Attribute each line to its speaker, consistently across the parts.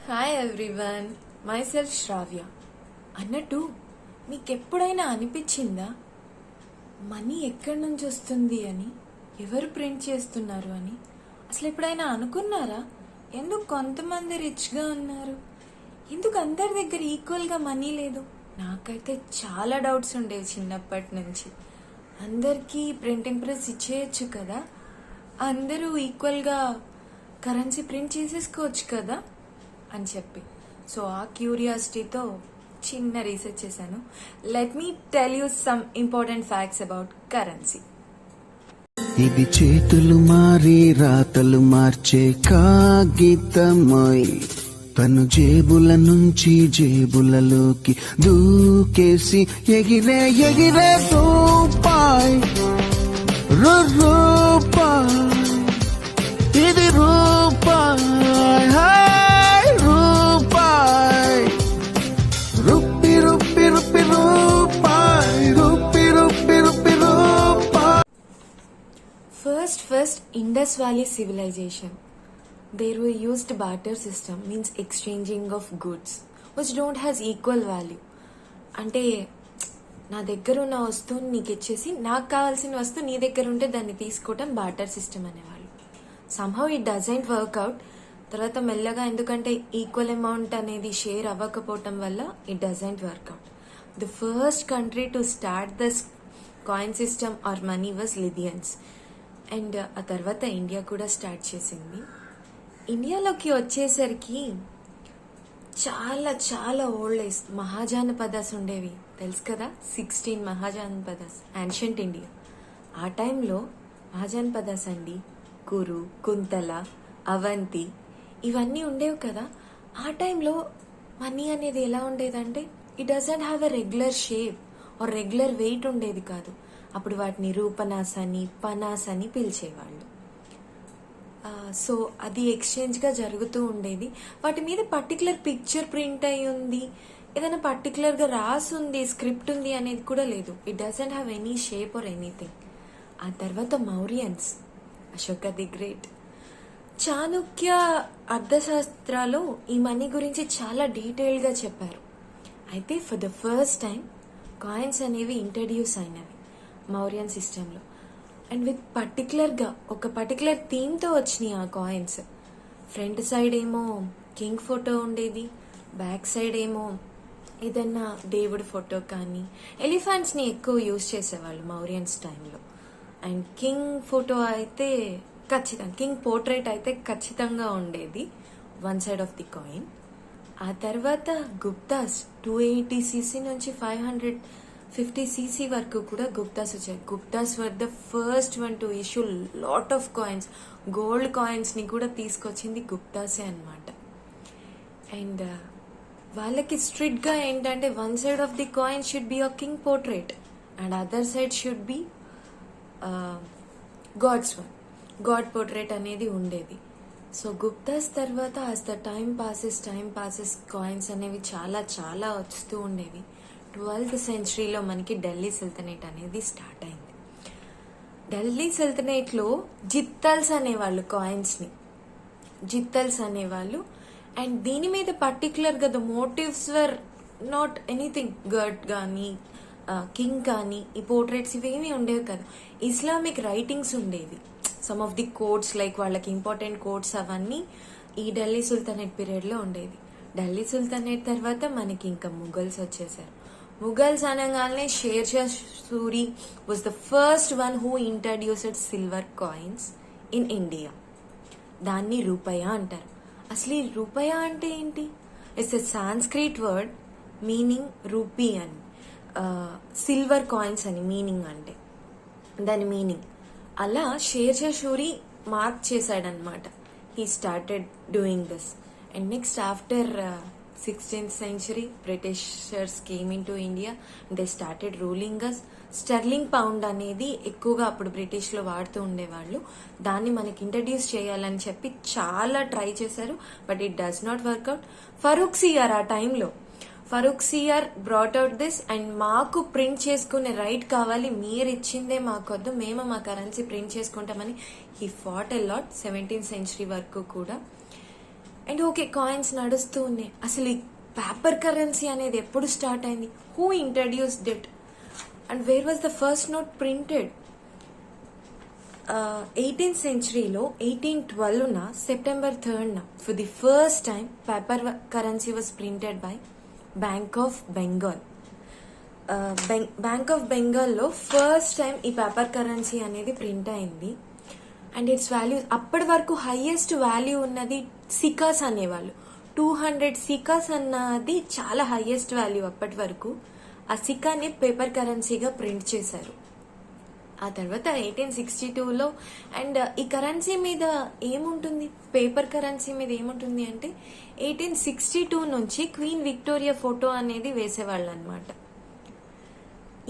Speaker 1: Hi everyone, my self శ్రావ్య. అన్నట్టు మీకెప్పుడైనా అనిపించిందా మనీ ఎక్కడి నుంచి వస్తుంది అని, ఎవరు ప్రింట్ చేస్తున్నారు అని? అసలు ఎప్పుడైనా అనుకున్నారా? ఎందుకు కొంతమంది రిచ్గా ఉన్నారు, ఎందుకు అందరి దగ్గర ఈక్వల్గా మనీ లేదు? నాకైతే చాలా డౌట్స్ ఉండేవి చిన్నప్పటి నుంచి. అందరికీ ప్రింటింగ్ ప్రెస్ ఇచ్చేయచ్చు కదా, అందరూ ఈక్వల్గా కరెన్సీ ప్రింట్ చేసేసుకోవచ్చు కదా అని చెప్పి. సో ఆ క్యూరియాసిటీతో చిన్న రీసెర్చ్ చేశాను. Let me tell you some important facts about currency.
Speaker 2: ఇది చేతులు మారి రాతలు మార్చే కాగితమై తను జేబుల నుంచి జేబులలోకి దూకేసి ఎగిరే ఎగిరే రూపాయి రూపాయి ఇది రూపాయి రూపాయి రూపి రూపి రూపి రూపాయి రూపి రూపి రూపి రూపాయి.
Speaker 1: First Indus Valley civilization. There were used barter system, means exchanging of goods which don't has equal value. అంటే నా దగ్గర ఉన్న వస్తువుని నీకు ఇచ్చేసి నాకు కావాల్సిన వస్తువు నీ దగ్గర ఉంటే దాన్ని తీసుకోవటం బార్టర్ సిస్టమ్ అనేవాళ్ళు. Somehow it doesn't work out. తర్వాత మెల్లగా ఎందుకంటే ఈక్వల్ అమౌంట్ అనేది షేర్ అవ్వకపోవటం వల్ల it doesn't work out. The first country to start this coin system or money was Lydians. And ఆ తర్వాత ఇండియా కూడా స్టార్ట్ చేసింది. ఇండియాలోకి వచ్చేసరికి చాలా చాలా ఓల్డ్ డేస్ మహాజానపదాస్ ఉండేవి, తెలుసు కదా, 16 మహాజానపదాస్, యాన్షియంట్ ఇండియా. ఆ టైంలో మహాజానపదాస్ అండి కురు, కుంతల, అవంతి ఇవన్నీ ఉండేవి కదా. ఆ టైంలో మనీ అనేది ఎలా ఉండేదంటే it doesn't have a regular shape or regular weight ఉండేది కాదు. అప్పుడు వాటిని రూపనాస్ అని పనాస్ అని పిలిచేవాళ్ళు. సో అది ఎక్స్చేంజ్గా జరుగుతూ ఉండేది. వాటి మీద పర్టికులర్ పిక్చర్ ప్రింట్ అయి ఉంది, ఏదైనా పర్టికులర్గా రాసి ఉంది, స్క్రిప్ట్ ఉంది అనేది కూడా లేదు. It doesn't have any shape or anything. ఆ తర్వాత మౌరియన్స్, అశోక ది గ్రేట్, చాణుక్య అర్థశాస్త్రాలు ఈ మనీ గురించి చాలా డీటెయిల్గా చెప్పారు. అయితే for the first time coins అనేవి ఇంట్రడ్యూస్ అయినవి మౌర్యన్ సిస్టంలో. అండ్ విత్ పర్టికులర్గా ఒక పర్టికులర్ థీమ్తో వచ్చినాయి ఆ కాయిన్స్. ఫ్రంట్ సైడ్ ఏమో కింగ్ ఫోటో ఉండేది, బ్యాక్ సైడ్ ఏమో ఏదన్నా దేవుడి ఫోటో కానీ ఎలిఫెంట్స్ని ఎక్కువ యూజ్ చేసేవాళ్ళు మౌరియన్స్ టైంలో. అండ్ కింగ్ ఫోటో అయితే ఖచ్చితంగా, కింగ్ పోర్ట్రేట్ అయితే ఖచ్చితంగా ఉండేది one side of the coin. ఆ తర్వాత గుప్తాస్ 280cc నుంచి 550cc వరకు కూడా గుప్తాస్ వచ్చాయి. Guptas were the first one to issue lot of coins. Gold కాయిన్స్ని కూడా తీసుకొచ్చింది గుప్తాసే అనమాట. అండ్ వాళ్ళకి స్ట్రిక్ట్గా ఏంటంటే one side of the coin should be a king portrait and other side should be god portrait అనేది ఉండేది. సో గుప్తాస్ తర్వాత as the time passes coins అనేవి చాలా చాలా వస్తూ ఉండేవి. 12th centuryలో మనకి ఢిల్లీ సుల్తనేట్ అనేది స్టార్ట్ అయింది. ఢిల్లీ సుల్తనేట్లో జిత్తల్స్ అనేవాళ్ళు, కాయిన్స్ని జిత్తల్స్ అనేవాళ్ళు. అండ్ దీని మీద పర్టికులర్గా the motives were not anything, god కానీ కింగ్ కానీ ఈ పోర్ట్రేట్స్ ఇవేమీ ఉండేవి కాదు. ఇస్లామిక్ రైటింగ్స్ ఉండేవి, some of the codes like వాళ్ళకి ఇంపార్టెంట్ కోడ్స్ అవన్నీ ఈ ఢిల్లీ సుల్తనేట్ పీరియడ్లో ఉండేది. ఢిల్లీ సుల్తనేట్ తర్వాత మనకి ఇంకా ముఘల్స్ వచ్చేసారు. ముఘల్స్ అనగానే Sher Shah Suri was the first one who introduced silver coins in India. దాన్ని రూపాయ అంటారు. అసలు ఈ రూపాయ అంటే ఏంటి? It's a Sanskrit word meaning rupee అని, సిల్వర్ కాయిన్స్ అని మీనింగ్, అంటే దాని మీనింగ్. అలా షేర్ షా సూరి మార్క్ చేశాడనమాట. He started doing this. And next after 16th century Britishers came in to India. They started ruling us. Sterling pound అనేది ఎక్కువగా అప్పుడు బ్రిటిష్లో వాడుతూ ఉండేవాళ్ళు. దాన్ని మనకి ఇంట్రడ్యూస్ చేయాలని చెప్పి చాలా ట్రై చేశారు, but it does not work out. Farrukh Siyar ఆ టైంలో బ్రాట్ అవుట్ దిస్ అండ్ మాకు ప్రింట్ చేసుకునే రైట్ కావాలి, మీరు ఇచ్చిందే మాకొద్దు, మేము మా కరెన్సీ ప్రింట్ చేసుకుంటామని he fought a lot 17th century వరకు కూడా. అండ్ ఓకే కాయిన్స్ నడుస్తూ ఉన్నాయి. అసలు ఈ పేపర్ కరెన్సీ అనేది ఎప్పుడు స్టార్ట్ అయింది? Who introduced it and where was the first note printed? 18th సెంచరీలో 1812న September 3rd for the first time paper currency was printed by bank of Bengal. Bank of బెంగాల్లో ఫస్ట్ టైం ఈ paper currency అనేది print అయింది. And its value అప్పటి వరకు highest value ఉన్నది సికాస్ అనేవాళ్ళు. 200 సికాస్ అన్నది చాలా హైయెస్ట్ వాల్యూ అప్పటి వరకు. ఆ సికాని పేపర్ కరెన్సీగా ప్రింట్ చేశారు. ఆ తర్వాత 1862లో అండ్ ఈ కరెన్సీ మీద ఏముంటుంది, పేపర్ కరెన్సీ మీద ఏముంటుంది అంటే 1862 నుంచి క్వీన్ విక్టోరియా ఫోటో అనేది వేసేవాళ్ళు అనమాట.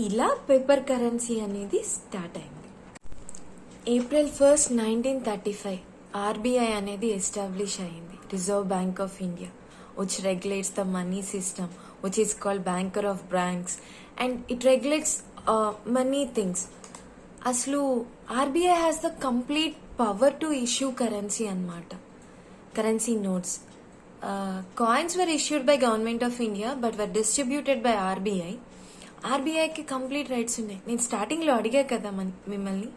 Speaker 1: ఇలా పేపర్ కరెన్సీ అనేది స్టార్ట్ అయింది. April 1st, 1935 ఆర్బీఐ అనేది ఎస్టాబ్లిష్ అయింది, reserve bank of India, which regulates the money system, which is called banker of banks, and it regulates many things. అసలు RBI has the complete power to issue currency అన్నమాట, currency notes. Coins were issued by government of India but were distributed by RBI. ఆర్బీఐకి complete rights ఉన్నాయి. నేను స్టార్టింగ్లో అడిగా కదా మిమ్మల్ని,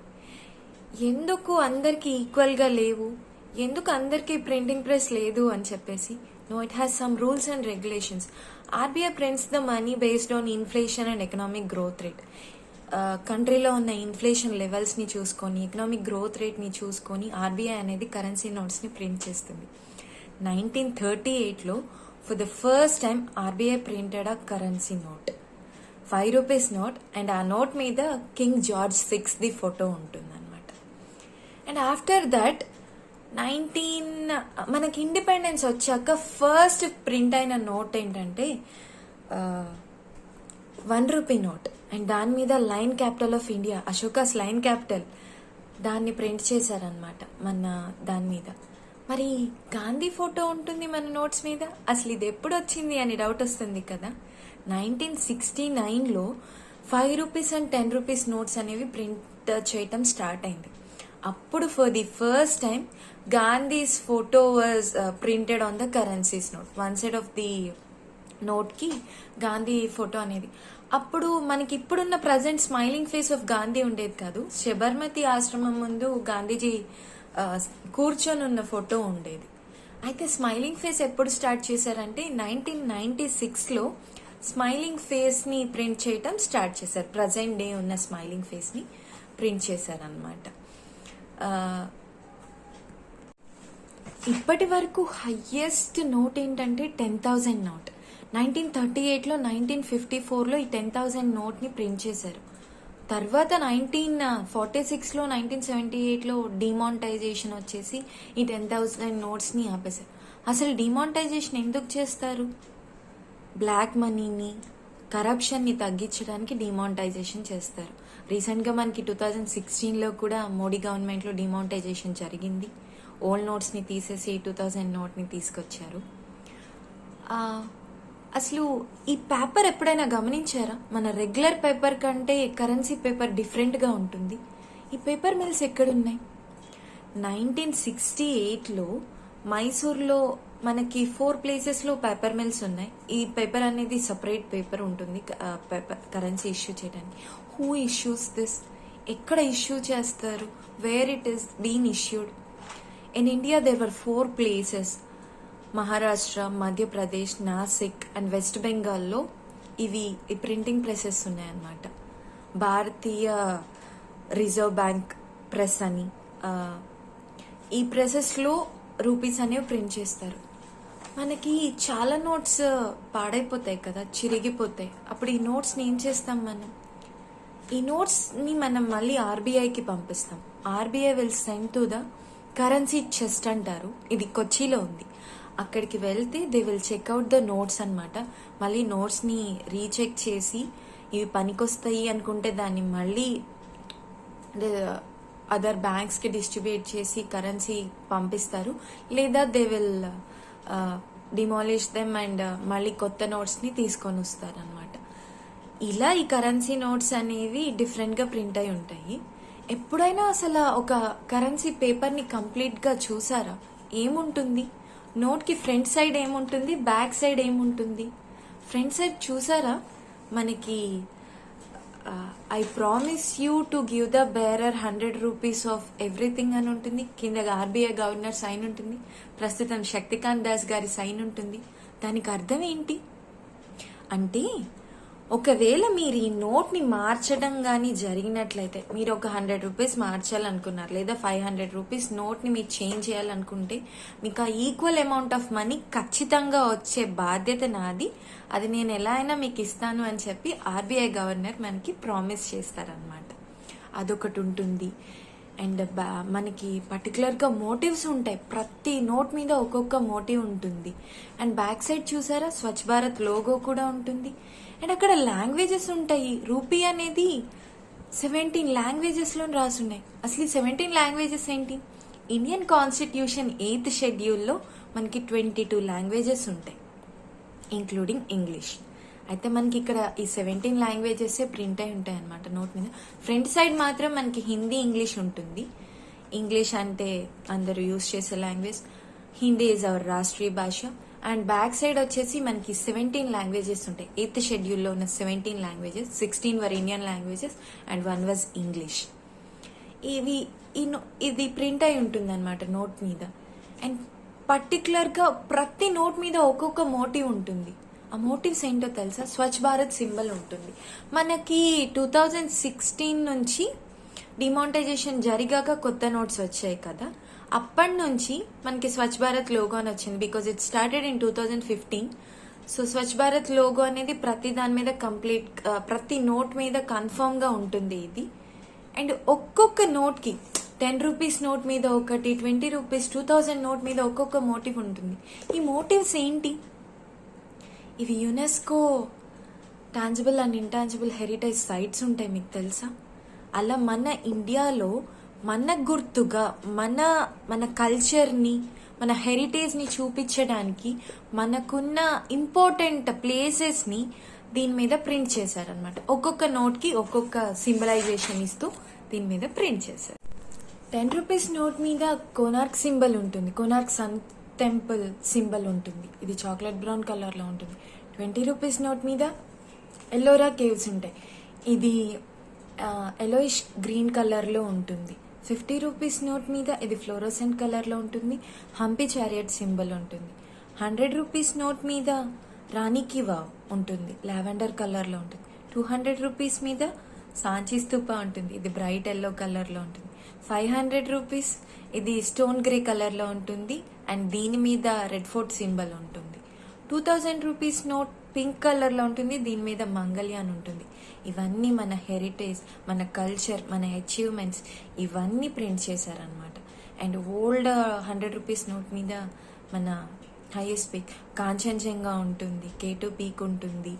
Speaker 1: ఎందుకు అందరికి ఈక్వల్గా లేవు, ఎందుకు అందరికి ప్రింటింగ్ ప్రెస్ లేదు అని చెప్పేసి. No, it has some rules and regulations. RBI prints the money based on inflation and economic growth rate. కంట్రీలో ఉన్న ఇన్ఫ్లేషన్ లెవెల్స్ని చూసుకొని, ఎకనామిక్ గ్రోత్ రేట్ని చూసుకొని ఆర్బీఐ అనేది కరెన్సీ నోట్స్ని ప్రింట్ చేస్తుంది. 1938లో for the first time RBI printed a currency note, 5 rupees note. And ఆ నోట్ మీద కింగ్ జార్జ్ 6th ఫోటో ఉంటుంది అనమాట. అండ్ ఆఫ్టర్ దట్ మనకి ఇండిపెండెన్స్ వచ్చాక ఫస్ట్ ప్రింట్ అయిన నోట్ ఏంటంటే 1 రూపీ నోట్. అండ్ దాని మీద lion capital of India, Ashoka's lion capital, దాన్ని ప్రింట్ చేశారనమాట మన దాని మీద. మరి గాంధీ ఫోటో ఉంటుంది మన నోట్స్ మీద, అసలు ఇది ఎప్పుడు వచ్చింది అని డౌట్ వస్తుంది కదా. 1969లో 5 రూపీస్ అండ్ 10 రూపీస్ నోట్స్ అనేవి ప్రింట్ చేయటం స్టార్ట్ అయింది. అప్పుడు for the first time Gandhi's photo was printed on the currencies note. One side of the నోట్కి గాంధీ ఫోటో అనేది. అప్పుడు మనకి ఇప్పుడున్న present smiling face of Gandhi ఉండేది కాదు. శబర్మతి ఆశ్రమం ముందు గాంధీజీ కూర్చొని ఉన్న ఫోటో ఉండేది. అయితే స్మైలింగ్ ఫేస్ ఎప్పుడు స్టార్ట్ చేశారంటే 1996లో స్మైలింగ్ ఫేస్ని ప్రింట్ చేయటం స్టార్ట్ చేశారు. ప్రజెంట్ డే ఉన్న స్మైలింగ్ ఫేస్ని ప్రింట్ చేశారనమాట. ఇప్పటి వరకు హయ్యెస్ట్ నోట్ ఏంటంటే 10,000 నోట్. 1938లో 1954లో ఈ 10,000 నోట్ని ప్రింట్ చేశారు. తర్వాత 1946లో 1978లో డిమానిటైజేషన్ వచ్చేసి ఈ 10,000 నోట్స్ని ఆపేశారు. అసలు డిమానిటైజేషన్ ఎందుకు చేస్తారు? బ్లాక్ మనీని, కరప్షన్ని తగ్గించడానికి డిమానిటైజేషన్ చేస్తారు. రీసెంట్గా మనకి 2016లో కూడా మోడీ గవర్నమెంట్లో డిమానిటైజేషన్ జరిగింది. ఓల్డ్ నోట్స్ని తీసేసి 2000 నోట్ని తీసుకొచ్చారు. అసలు ఈ పేపర్ ఎప్పుడైనా గమనించారా? మన రెగ్యులర్ పేపర్ కంటే కరెన్సీ పేపర్ డిఫరెంట్గా ఉంటుంది. ఈ పేపర్ మిల్స్ ఎక్కడున్నాయి? 1968లో మైసూర్లో మనకి 4 ప్లేసెస్లో పేపర్ మిల్స్ ఉన్నాయి. ఈ పేపర్ అనేది సపరేట్ పేపర్ ఉంటుంది పేపర్ కరెన్సీ ఇష్యూ చేయడానికి. Who issues this? ఎక్కడ ఇష్యూ చేస్తారు? Wear it is been issued? In India there were 4 places. Maharashtra, Madhya Pradesh, Nashik and west బెంగాల్లో ఇవి ఈ ప్రింటింగ్ ప్రెసెస్ ఉన్నాయన్నమాట. భారతీయ రిజర్వ్ బ్యాంక్ ప్రెస్ అని, ఈ ప్రెసెస్లో రూపీస్ అనేవి ప్రింట్ చేస్తారు. మనకి చాలా నోట్స్ పాడైపోతాయి కదా, చిరిగిపోతాయి. అప్పుడు ఈ నోట్స్ని ఏం చేస్తాం మనం? ఈ నోట్స్ని మనం మళ్ళీ ఆర్బీఐకి పంపిస్తాం. RBI will send to the currency chest అంటారు. ఇది కొచ్చిలో ఉంది. అక్కడికి వెళ్తే they will checkout the notes అనమాట. మళ్ళీ నోట్స్ని రీచెక్ చేసి ఇవి పనికొస్తాయి అనుకుంటే దాన్ని మళ్ళీ అదర్ బ్యాంక్స్కి డిస్ట్రిబ్యూట్ చేసి కరెన్సీ పంపిస్తారు. లేదా they will demolish them and మళ్ళీ కొత్త నోట్స్ని తీసుకొని వస్తారు అనమాట. ఇలా ఈ కరెన్సీ నోట్స్ అనేవి డిఫరెంట్గా ప్రింట్ అయి ఉంటాయి. ఎప్పుడైనా అసలు ఒక కరెన్సీ పేపర్ని కంప్లీట్గా చూసారా? ఏముంటుంది? నోట్కి ఫ్రంట్ సైడ్ ఏముంటుంది, బ్యాక్ సైడ్ ఏముంటుంది? ఫ్రంట్ సైడ్ చూసారా, మనకి I promise you to give the bearer 100 rupees of everything అని ఉంటుంది. కింద ఆర్బీఐ గవర్నర్ సైన్ ఉంటుంది, ప్రస్తుతం శక్తికాంత్ దాస్ గారి సైన్ ఉంటుంది. దానికి అర్థం ఏంటి అంటే, ఒకవేళ మీరు ఈ నోట్ని మార్చడం కానీ జరిగినట్లయితే, మీరు ఒక 100 రూపీస్ మార్చాలనుకున్నారు లేదా 500 రూపీస్ నోట్ని మీరు చేంజ్ చేయాలనుకుంటే, మీకు ఆ ఈక్వల్ అమౌంట్ ఆఫ్ మనీ ఖచ్చితంగా వచ్చే బాధ్యత నాది. అది నేను ఎలా అయినా మీకు ఇస్తాను అని చెప్పి ఆర్బీఐ గవర్నర్ మనకి ప్రామిస్ చేస్తారనమాట. అదొకటి ఉంటుంది. అండ్ మనకి పర్టికులర్గా మోటివ్స్ ఉంటాయి, ప్రతి నోట్ మీద ఒక్కొక్క మోటివ్ ఉంటుంది. అండ్ బ్యాక్ సైడ్ చూసారా, స్వచ్ఛ భారత్ లోగో కూడా ఉంటుంది. అండ్ అక్కడ లాంగ్వేజెస్ ఉంటాయి. రూపీ అనేది 17 లాంగ్వేజెస్లో రాసున్నాయి. అసలు ఈ 17 లాంగ్వేజెస్ ఏంటి? ఇండియన్ కాన్స్టిట్యూషన్ 8th షెడ్యూల్లో మనకి 22 లాంగ్వేజెస్ ఉంటాయి, ఇంక్లూడింగ్ ఇంగ్లీష్. అయితే మనకి ఇక్కడ ఈ 17 లాంగ్వేజెస్ ప్రింట్ అయి ఉంటాయి అనమాట నోట్ మీద. ఫ్రంట్ సైడ్ మాత్రం మనకి హిందీ, ఇంగ్లీష్ ఉంటుంది. ఇంగ్లీష్ అంటే అందరూ యూజ్ చేసే లాంగ్వేజ్, హిందీ ఈజ్ అవర్ రాష్ట్రీయ భాష. అండ్ బ్యాక్ సైడ్ వచ్చేసి మనకి 17 లాంగ్వేజెస్ ఉంటాయి. 8th షెడ్యూల్లో ఉన్న 17 languages, 16 were Indian languages and 1 was English. ఇది ప్రింట్ అయి ఉంటుంది అనమాట నోట్ మీద. అండ్ పర్టికులర్గా ప్రతి నోట్ మీద ఒక్కొక్క మోటివ్ ఉంటుంది. ఆ మోటివ్స్ ఏంటో తెలుసా? స్వచ్ఛ భారత్ సింబల్ ఉంటుంది. మనకి 2016 నుంచి డిమానిటైజేషన్ జరిగాక కొత్త నోట్స్ వచ్చాయి కదా, అప్పటి నుంచి మనకి స్వచ్ఛ భారత్ లోగో అని వచ్చింది. Because it started in 2015. So Swachh Bharat logo అనేది ప్రతి దాని మీద ప్రతి నోట్ మీద కన్ఫర్మ్గా ఉంటుంది ఇది. అండ్ ఒక్కొక్క నోట్కి 10 రూపీస్ నోట్ మీద ఒకటి, 20 రూపీస్, 2000 నోట్ మీద ఒక్కొక్క మోటివ్ ఉంటుంది. ఈ మోటివ్స్ ఏంటి? ఇవి UNESCO tangible and intangible heritage sites ఉంటాయి, మీకు తెలుసా? అలా మన ఇండియాలో మన గుర్తుగా మన కల్చర్ని, మన హెరిటేజ్ని చూపించడానికి మనకున్న ఇంపార్టెంట్ ప్లేసెస్ని దీని మీద ప్రింట్ చేశారనమాట. ఒక్కొక్క నోట్కి ఒక్కొక్క సింబలైజేషన్ ఇస్తూ దీని మీద ప్రింట్ చేశారు. 10 రూపీస్ నోట్ మీద కోనార్క్ సింబల్ ఉంటుంది, కోనార్క్ సన్ టెంపుల్ సింబల్ ఉంటుంది. ఇది చాక్లెట్ బ్రౌన్ కలర్లో ఉంటుంది. 20 రూపీస్ నోట్ మీద ఎల్లోరా కేవ్స్ ఉంటాయి. ఇది ఎలోయిష్ గ్రీన్ కలర్లో ఉంటుంది. 50 రూపీస్ నోట్ మీద ఇది ఫ్లోరోసెంట్ కలర్లో ఉంటుంది, హంపి చారియట్ సింబల్ ఉంటుంది. 100 రూపీస్ నోట్ మీద రాణికి వావ్ ఉంటుంది, లావెండర్ కలర్లో ఉంటుంది. 200 రూపీస్ మీద సాంచి స్తూప ఉంటుంది, ఇది బ్రైట్ ఎల్లో కలర్లో ఉంటుంది. 500 రూపీస్ ఇది స్టోన్ గ్రే కలర్లో ఉంటుంది అండ్ దీని మీద రెడ్ ఫోర్ట్ సింబల్ ఉంటుంది. 2000 రూపీస్ నోట్ పింక్ కలర్లో ఉంటుంది, దీని మీద మంగళ్యాన్ ఉంటుంది. ఇవన్నీ మన హెరిటేజ్, మన కల్చర్, మన అచీవ్మెంట్స్ ఇవన్నీ ప్రింట్ చేశారనమాట. అండ్ ఓల్డ్ 100 రూపీస్ నోట్ మీద మన హైయెస్ట్ పీక్ కాంచన్జంగా ఉంటుంది, K2 పీక్ ఉంటుంది.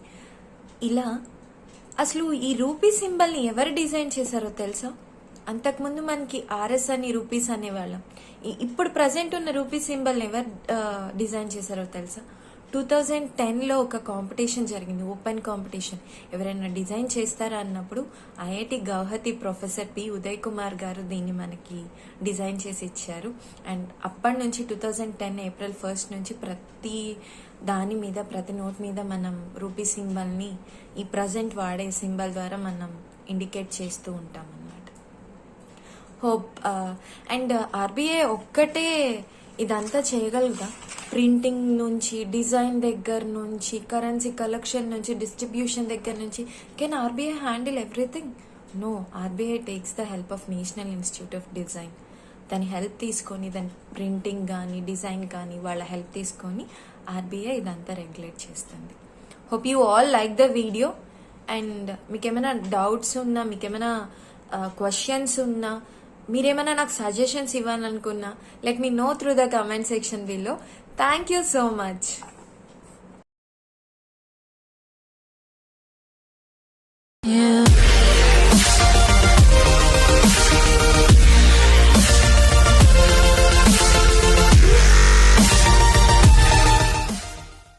Speaker 1: ఇలా అసలు ఈ రూపీ సింబల్ని ఎవరు డిజైన్ చేశారో తెలుసా? అంతకుముందు మనకి RS అని రూపీస్ అనేవాళ్ళం. ఇప్పుడు ప్రజెంట్ ఉన్న రూపీ సింబల్ని ఎవరు డిజైన్ చేశారో తెలుసా? 2010లో ఒక కాంపిటీషన్ జరిగింది, ఓపెన్ కాంపిటీషన్. ఎవరైనా డిజైన్ చేస్తారా అన్నప్పుడు IIT Guwahati professor P Uday Kumar గారు దీన్ని మనకి డిజైన్ చేసి ఇచ్చారు. అండ్ అప్పటి నుంచి 2010 ఏప్రిల్ 1 నుంచి ప్రతి దాని మీద, ప్రతి నోట్ మీద మనం రూపీ సింబల్ని ఈ ప్రజెంట్ వాడే సింబల్ ద్వారా మనం ఇండికేట్ చేస్తూ ఉంటాం అన్నమాట. హోప్ అండ్ ఆర్బీఐ ఒక్కటే ఇదంతా చేయగలదా? ప్రింటింగ్ నుంచి, డిజైన్ దగ్గర నుంచి, కరెన్సీ కలెక్షన్ నుంచి, డిస్ట్రిబ్యూషన్ దగ్గర నుంచి. Can RBI handle everything? No. RBI takes the help of national institute of design. దాని హెల్ప్ తీసుకొని, దాని ప్రింటింగ్ కానీ డిజైన్ కానీ వాళ్ళ హెల్ప్ తీసుకొని ఆర్బీఐ ఇదంతా రెగ్యులేట్ చేస్తుంది. Hope you all like the video. And మీకేమైనా డౌట్స్ ఉన్నా, మీకేమైనా క్వశ్చన్స్ ఉన్నా, మీరేమైనా నాకు సజెషన్స్ ఇవ్వాలనుకున్నా, let me know through the comment section below. Thank you so much.
Speaker 2: Yeah.